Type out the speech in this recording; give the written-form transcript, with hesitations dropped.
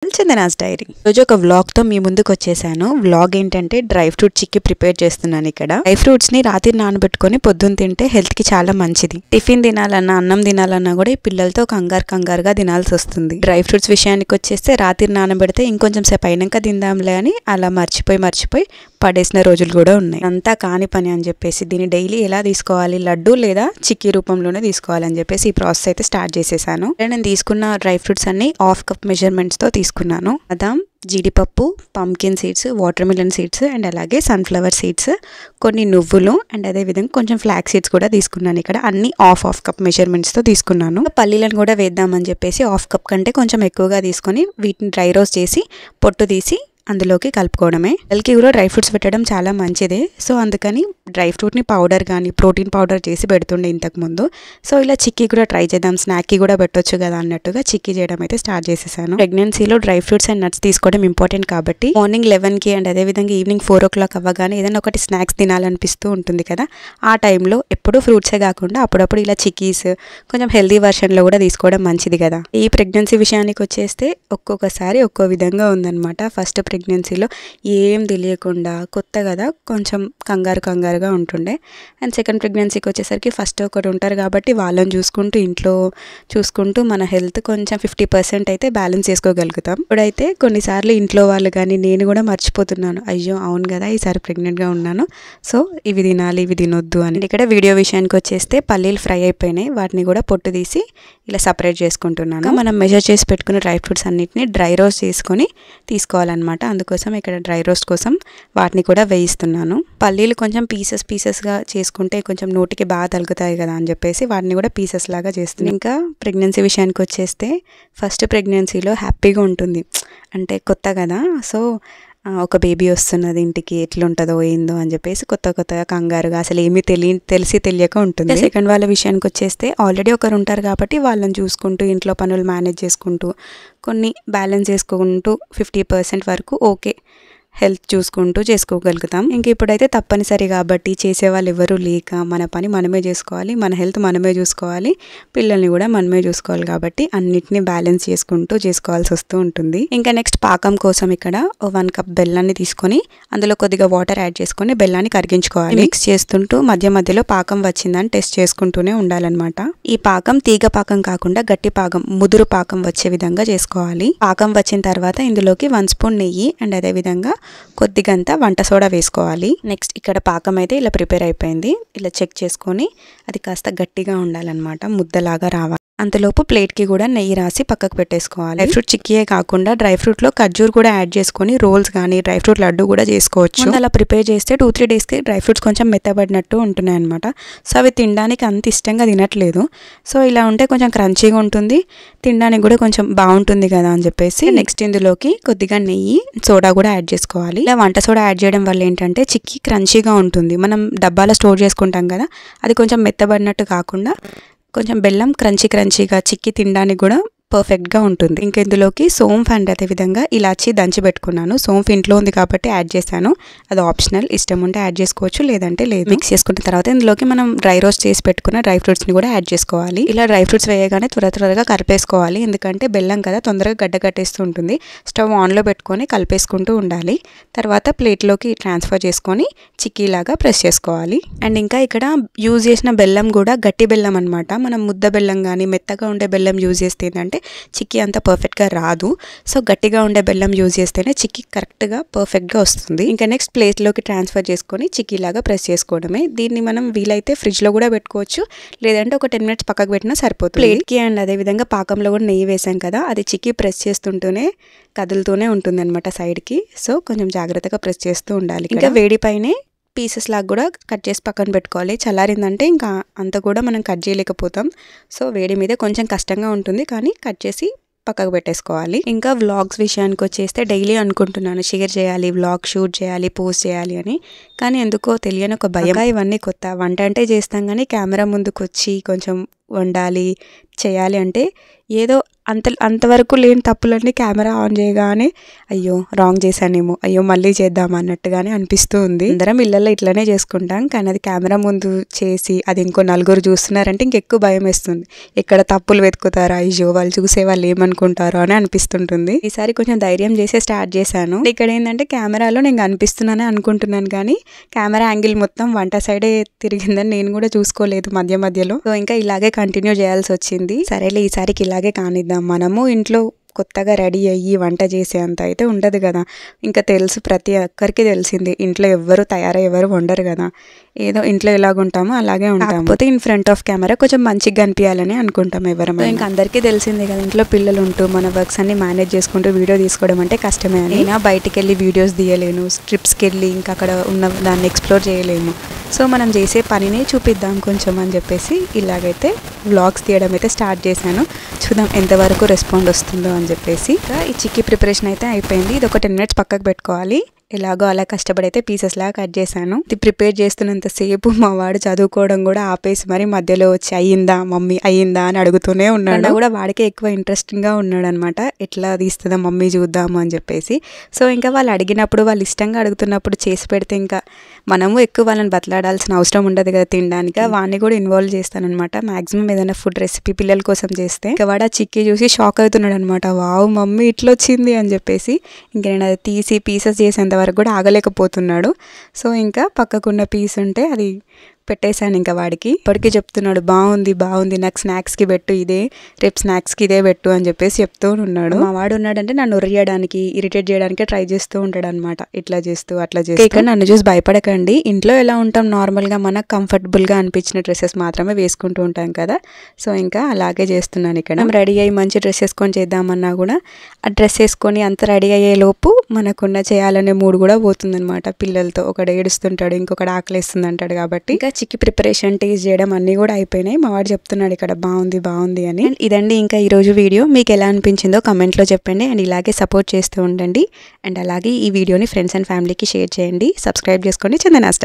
Chandana's dairy రోజు ఒక vlog తో మీ ముందుకు వచ్చేసాను. వ్లాగ్ ఏంటంటే డ్రై ఫ్రూట్ చిక్కీ ప్రిపేర్ చేస్తున్నాను. ఇక్కడ డ్రై ఫ్రూట్స్ ని రాత్రి నానబెట్టుకొని పొద్దున్న తింటే హెల్త్ కి చాలా మంచిది. టిఫిన్ తినాలన్నా అన్నం తినాలన్నా కూడా ఈ పిల్లలతో కంగారుగా తినాల్సి వస్తుంది. డ్రై ఫ్రూట్స్ విషయానికి వచ్చేస్తే రాత్రి నానబెడితే ఇంకొంచెం సేపు అయినాక తిందాంలే అని అలా మర్చిపోయి పడేసిన రోజులు కూడా ఉన్నాయి. అంతా కాని పని అని చెప్పేసి దీన్ని డైలీ ఎలా తీసుకోవాలి, లడ్డు లేదా చిక్కీ రూపంలోనే తీసుకోవాలని చెప్పేసి ఈ ప్రాసెస్ అయితే స్టార్ట్ చేసేసాను. నేను తీసుకున్న డ్రై ఫ్రూట్స్ అన్ని హాఫ్ కప్ మెజర్మెంట్స్ తో తీసుకున్నాను. బాదాం, జీడిపప్పు, pumpkin seeds, water melon seeds and అలాగే సన్ఫ్లవర్ సీడ్స్, కొన్ని నువ్వులు అండ్ అదే విధంగా కొంచెం ఫ్లాక్ సీడ్స్ కూడా తీసుకున్నాను. ఇక్కడ అన్ని హాఫ్ కప్ మెజర్మెంట్స్ తో తీసుకున్నాను. పల్లీలను కూడా వేద్దామని చెప్పేసి హాఫ్ కప్ కంటే కొంచెం ఎక్కువగా తీసుకొని వీటిని డ్రై రోస్ట్ చేసి పొట్టు తీసి అందులోకి కలుపుకోవడమే. పిల్లలకి కూడా డ్రై ఫ్రూట్స్ పెట్టడం చాలా మంచిదే. సో అందుకని డ్రై ఫ్రూట్ని పౌడర్ కానీ ప్రోటీన్ పౌడర్ చేసి పెడుతుండే ఇంతకుముందు. సో ఇలా చిక్కీ కూడా ట్రై చేద్దాం, స్నాక్కి కూడా పెట్టొచ్చు కదా అన్నట్టుగా చిక్కీ చేయడం అయితే స్టార్ట్ చేసేసాను. ప్రెగ్నెన్సీలో డ్రై ఫ్రూట్స్ అండ్ నట్స్ తీసుకోవడం ఇంపార్టెంట్ కాబట్టి మార్నింగ్ 11కి అండ్ అదేవిధంగా ఈవినింగ్ 4 o'clock అవ్వగానే ఏదైనా ఒకటి స్నాక్స్ తినాలనిపిస్తూ ఉంటుంది కదా. ఆ టైంలో ఎప్పుడూ ఫ్రూట్సే కాకుండా అప్పుడప్పుడు ఇలా చిక్కీస్ కొంచెం హెల్దీ వర్షన్లో కూడా తీసుకోవడం మంచిది కదా. ఈ ప్రెగ్నెన్సీ విషయానికి వచ్చేస్తే ఒక్కొక్కసారి ఒక్కో విధంగా ఉందన్నమాట. ఫస్ట్ ప్రెగ్నెన్సీలో ఏం తెలియకుండా కొత్త కదా కొంచెం కంగారుగా ఉంటుండే. అండ్ సెకండ్ ప్రెగ్నెన్సీకి వచ్చేసరికి ఫస్ట్ ఒకటి ఉంటారు కాబట్టి వాళ్ళని చూసుకుంటూ ఇంట్లో చూసుకుంటూ మన హెల్త్ కొంచెం 50% అయితే బ్యాలెన్స్ చేసుకోగలుగుతాం. ఇప్పుడైతే కొన్నిసార్లు ఇంట్లో వాళ్ళు కానీ నేను కూడా మర్చిపోతున్నాను, అయ్యో అవును కదా ఈసారి ప్రెగ్నెంట్గా ఉన్నాను, సో ఇవి తినాలి ఇవి తినొద్దు అని. ఇక్కడ వీడియో విషయానికి వచ్చేస్తే పల్లీలు ఫ్రై అయిపోయినాయి, వాటిని కూడా పొట్టు తీసి ఇలా సపరేట్ చేసుకుంటున్నాను. మనం మెజర్ చేసి పెట్టుకున్న డ్రై ఫ్రూట్స్ అన్నిటిని డ్రై రోస్ట్ చేసుకొని తీసుకోవాలన్నమాట. అందుకోసం ఇక్కడ డ్రై రోస్ట్ కోసం వాటిని కూడా వేయిస్తున్నాను. పల్లీలు కొంచెం పీసెస్గా చేసుకుంటే కొంచెం నోటికి బాగా తగులుతాయి కదా అని చెప్పేసి వాటిని కూడా పీసెస్ లాగా చేస్తున్నాను. ఇంకా ప్రెగ్నెన్సీ విషయానికి వచ్చేస్తే ఫస్ట్ ప్రెగ్నెన్సీలో హ్యాపీగా ఉంటుంది, అంటే కొత్త కదా. సో ఒక బేబీ వస్తున్నది ఇంటికి, ఎట్లుంటుందో ఏందో అని చెప్పేసి కొత్తగా కంగారుగా అసలు ఏమీ తెలియక ఉంటుంది. సెకండ్ వాళ్ళ విషయానికి వచ్చేస్తే ఆల్రెడీ ఒకరు ఉంటారు కాబట్టి వాళ్ళని చూసుకుంటూ ఇంట్లో పనులు మేనేజ్ చేసుకుంటూ కొన్ని బ్యాలెన్స్ చేసుకుంటూ 50% వరకు ఓకే హెల్త్ చూసుకుంటూ చేసుకోగలుగుతాం. ఇంక ఇప్పుడైతే తప్పనిసరి కాబట్టి చేసేవాళ్ళు ఎవరూ లేక మన పని మనమే చేసుకోవాలి, మన హెల్త్ మనమే చూసుకోవాలి, పిల్లల్ని కూడా మనమే చూసుకోవాలి కాబట్టి అన్నిటిని బ్యాలెన్స్ చేసుకుంటూ చేసుకోవాల్సి వస్తూ ఉంటుంది. ఇంకా నెక్స్ట్ పాకం కోసం ఇక్కడ 1 cup బెల్లాన్ని తీసుకొని అందులో కొద్దిగా వాటర్ యాడ్ చేసుకొని బెల్లాన్ని కరిగించుకోవాలి. మిక్స్ చేస్తుంటూ మధ్యలో పాకం వచ్చిందని టెస్ట్ చేసుకుంటూనే ఉండాలన్నమాట. ఈ పాకం తీగ పాకం కాకుండా గట్టి పాకం, ముదురు పాకం వచ్చే విధంగా చేసుకోవాలి. పాకం వచ్చిన తర్వాత ఇందులోకి 1 spoon నెయ్యి అండ్ అదే విధంగా కొద్దిగంత వంట సోడా వేసుకోవాలి. నెక్స్ట్ ఇక్కడ పాకం అయితే ఇలా ప్రిపేర్ అయిపోయింది. ఇలా చెక్ చేసుకొని అది కాస్త గట్టిగా ఉండాలన్నమాట, ముద్దలాగా రావాలి. అంతలోపు ప్లేట్కి కూడా నెయ్యి రాసి పక్కకు పెట్టేసుకోవాలి. డ్రై ఫ్రూట్ చిక్కీయే కాకుండా డ్రై ఫ్రూట్లో ఖర్జూర్ కూడా యాడ్ చేసుకొని రోల్స్ కానీ డ్రై ఫ్రూట్ లడ్డు కూడా చేసుకోవచ్చు. అలా ప్రిపేర్ చేస్తే 2-3 daysకి డ్రై ఫ్రూట్స్ కొంచెం మెత్తబడినట్టు ఉంటున్నాయి అనమాట. సో అవి తినడానికి అంత ఇష్టంగా తినట్లేదు. సో ఇలా ఉంటే కొంచెం క్రంచీగా ఉంటుంది, తినడానికి కూడా కొంచెం బాగుంటుంది కదా అని చెప్పేసి నెక్స్ట్ ఇందులోకి కొద్దిగా నెయ్యి, సోడా కూడా యాడ్ చేసుకోవాలి. ఇలా వంట సోడా యాడ్ చేయడం వల్ల ఏంటంటే చిక్కీ క్రంచీగా ఉంటుంది. మనం డబ్బాలో స్టోర్ చేసుకుంటాం కదా, అది కొంచెం మెత్తబడినట్టు కాకుండా కొంచెం బెల్లం క్రంచీగా చిక్కీ తినడానికి కూడా పర్ఫెక్ట్గా ఉంటుంది. ఇంకా ఇందులోకి సోంఫ్ అండ్ అదేవిధంగా ఇలాచి దంచి పెట్టుకున్నాను. సోంఫ్ ఇంట్లో ఉంది కాబట్టి యాడ్ చేశాను, అది ఆప్షనల్, ఇష్టం ఉంటే యాడ్ చేసుకోవచ్చు లేదంటే లేదు. మిక్స్ చేసుకున్న తర్వాత ఇందులోకి మనం డ్రై రోస్ట్ చేసి పెట్టుకున్న డ్రై ఫ్రూట్స్ని కూడా యాడ్ చేసుకోవాలి. ఇలా డ్రై ఫ్రూట్స్ వేయగానే త్వరగా కలిపేసుకోవాలి, ఎందుకంటే బెల్లం కదా తొందరగా గడ్డ కట్టేస్తూ ఉంటుంది. స్టవ్ ఆన్లో పెట్టుకొని కలిపేసుకుంటూ ఉండాలి. తర్వాత ప్లేట్లోకి ట్రాన్స్ఫర్ చేసుకొని చిక్కీలాగా ప్రెస్ చేసుకోవాలి. అండ్ ఇంకా ఇక్కడ యూజ్ చేసిన బెల్లం కూడా గట్టి బెల్లం అనమాట. మనం ముద్ద బెల్లం కానీ మెత్తగా ఉండే బెల్లం యూజ్ చేస్తే ఏంటంటే చిక్కీ అంత పర్ఫెక్ట్గా రాదు. సో గట్టిగా ఉండే బెల్లం యూజ్ చేస్తేనే చిక్కీ కరెక్ట్గా పర్ఫెక్ట్గా వస్తుంది. ఇంకా నెక్స్ట్ ప్లేట్లోకి ట్రాన్స్ఫర్ చేసుకొని చిక్కీలాగా ప్రెస్ చేసుకోవడమే. దీన్ని మనం వీలైతే ఫ్రిడ్జ్లో కూడా పెట్టుకోవచ్చు, లేదంటే ఒక 10 minutes పక్కకు పెట్టినా సరిపోతుంది. ప్లేట్కి అండ్ అదేవిధంగా పాకంలో కూడా నెయ్యి వేసాం కదా, అది చిక్కీ ప్రెస్ చేస్తుంటూనే కదులుతూనే ఉంటుంది అనమాట సైడ్కి. సో కొంచెం జాగ్రత్తగా ప్రెస్ చేస్తూ ఉండాలి. ఇంకా వేడిపైనే పీసెస్ లాగా కూడా కట్ చేసి పక్కన పెట్టుకోవాలి. చల్లారిందంటే ఇంకా అంత కూడా మనం కట్ చేయలేకపోతాం. సో వేడి మీద కొంచెం కష్టంగా ఉంటుంది, కానీ కట్ చేసి పక్కకు పెట్టేసుకోవాలి. ఇంకా వ్లాగ్స్ విషయానికి వచ్చేస్తే డైలీ అనుకుంటున్నాను షేర్ చేయాలి, వ్లాగ్ షూట్ చేయాలి, పోస్ట్ చేయాలి అని, కానీ ఎందుకో తెలియని ఒక భయం. ఇవన్నీ కొత్త, వంట అంటే చేస్తాం కానీ కెమెరా ముందుకు వచ్చి కొంచెం వండాలి చేయాలి అంటే ఏదో అంతవరకు లేని తప్పులన్నీ కెమెరా ఆన్ చేయగానే అయ్యో రాంగ్ చేశానేమో, అయ్యో మళ్ళీ చేద్దాం అన్నట్టుగానే అనిపిస్తూ ఉంది. అందరం ఇళ్ళల్లో ఇట్లనే చేసుకుంటాం, కానీ అది కెమెరా ముందు చేసి అది ఇంకో నలుగురు చూస్తున్నారంటే ఇంకెక్కువ భయం వేస్తుంది. ఎక్కడ తప్పులు వెతుకుతారా, అయ్యో వాళ్ళు చూసే వాళ్ళు ఏమనుకుంటారో అని అనిపిస్తుంటుంది. ఈసారి కొంచెం ధైర్యం చేసే స్టార్ట్ చేశాను. ఇక్కడ ఏంటంటే కెమెరాలో నేను కనిపిస్తున్నానే అనుకుంటున్నాను, కానీ కెమెరా యాంగిల్ మొత్తం వంట సైడే తిరిగిందని నేను కూడా చూసుకోలేదు మధ్యలో. సో ఇంకా ఇలాగే కంటిన్యూ చేయాల్సి వచ్చింది. సరేలే ఈసారికి ఇలాగే కానిద్దాం, మనము ఇంట్లో కొత్తగా రెడీ అయ్యి వంట చేసేంత అయితే ఉండదు కదా. ఇంకా తెలుసు, ప్రతి ఒక్కరికి తెలిసింది, ఇంట్లో ఎవరు తయారై ఎవరు వండరు కదా. ఏదో ఇంట్లో ఎలాగుంటామో అలాగే ఉంటాం. కాకపోతే ఇన్ ఫ్రంట్ ఆఫ్ కెమెరా కొంచెం మంచిగా కనిపించాలని అనుకుంటాం ఎవరైనా. ఇంకా అందరికీ తెలిసిందే కదా, ఇంట్లో పిల్లలు ఉంటూ మన వర్క్స్ అన్ని మేనేజ్ చేసుకుంటూ వీడియో తీసుకోవడం అంటే కష్టమే అని. అయినా బయటికి వెళ్ళి వీడియోస్ తీయలేను, ట్రిప్స్కి వెళ్ళి ఇంకా అక్కడ ఉన్న దాన్ని ఎక్స్ప్లోర్ చేయలేము. సో మనం చేసే పనిని చూపిద్దాం కొంచెం అని చెప్పేసి ఇలాగైతే వ్లాగ్స్ తీయడం అయితే స్టార్ట్ చేశాను. చూద్దాం ఎంతవరకు రెస్పాండ్ వస్తుందో అని చెప్పేసి. ఇంకా ఈ చిక్కీ ప్రిపరేషన్ అయితే అయిపోయింది. ఇది ఒక 10 minutes పక్కకు పెట్టుకోవాలి. ఎలాగో అలా కష్టపడి అయితే పీసెస్ లాగా కట్ చేశాను. ఇది ప్రిపేర్ చేస్తున్నంతసేపు మా వాడు చదువుకోవడం కూడా ఆపేసి మరి మధ్యలో వచ్చి అయ్యిందా మమ్మీ అయ్యిందా అని అడుగుతూనే ఉన్నాడు. కూడా వాడికే ఎక్కువ ఇంట్రెస్టింగ్ గా ఉన్నాడు అనమాట. ఎట్లా తీస్తుందా మమ్మీ చూద్దాము అని చెప్పేసి. సో ఇంకా వాళ్ళు అడిగినప్పుడు, వాళ్ళు ఇష్టంగా అడుగుతున్నప్పుడు చేసి పెడితే ఇంకా మనము ఎక్కువ వాళ్ళని బతలాడాల్సిన అవసరం ఉండదు కదా తినడానికి. వాడిని కూడా ఇన్వాల్వ్ చేస్తానమాట. మాక్సిమం ఏదైనా ఫుడ్ రెసిపీ పిల్లల కోసం చేస్తే ఇంకా వాడు ఆ చిక్కీ చూసి షాక్ అవుతున్నాడు అనమాట. వావ్ మమ్మీ ఇట్లా వచ్చింది అని చెప్పేసి. ఇంకా నేను అది తీసి పీసెస్ చేసేంత వరకు కూడా ఆగలేకపోతున్నాడు. సో ఇంకా పక్కకున్న పీస్ ఉంటే అది పెట్టేశాను ఇంకా వాడికి. ఇప్పటికీ చెప్తున్నాడు బాగుంది నాకు స్నాక్స్కి పెట్టు ఇదే, రేపు స్నాక్స్కి ఇదే పెట్టు అని చెప్పేసి చెప్తూ ఉన్నాడు. మా వాడు ఉన్నాడంటే నన్ను ఉరియడానికి ఇరిటేట్ చేయడానికి ట్రై చేస్తూ ఉంటాడు అనమాట. ఇట్లా చేస్తూ అట్లా చేస్తూ. ఇక్కడ నన్ను చూసి భయపడకండి, ఇంట్లో ఎలా ఉంటాం నార్మల్గా మనకు కంఫర్టబుల్గా అనిపించిన డ్రెస్సెస్ మాత్రమే వేసుకుంటూ ఉంటాం కదా. సో ఇంకా అలాగే చేస్తున్నాను. ఇక్కడ రెడీ అయ్యి మంచి డ్రెస్ వేసుకొని చేద్దామన్నా కూడా ఆ డ్రెస్ వేసుకొని అంత రెడీ అయ్యే లోపు మనకున్న చేయాలనే మూడు కూడా పోతుందన్నమాట. పిల్లలతో ఒకడు ఏడుస్తుంటాడు, ఇంకొకటి ఆకలిస్తుంది అంటాడు. కాబట్టి ఇంకా చిక్కీ ప్రిపరేషన్ టేస్ట్ చేయడం అన్నీ కూడా అయిపోయినాయి. మా వాడు చెప్తున్నాడు ఇక్కడ బాగుంది అని. ఇదండి ఇంకా ఈరోజు వీడియో. మీకు ఎలా అనిపించిందో కమెంట్లో చెప్పండి. అండ్ ఇలాగే సపోర్ట్ చేస్తూ ఉండండి. అండ్ అలాగే ఈ వీడియోని ఫ్రెండ్స్ అండ్ ఫ్యామిలీకి షేర్ చేయండి. సబ్స్క్రైబ్ చేసుకోండి. చందనా స్టైల్.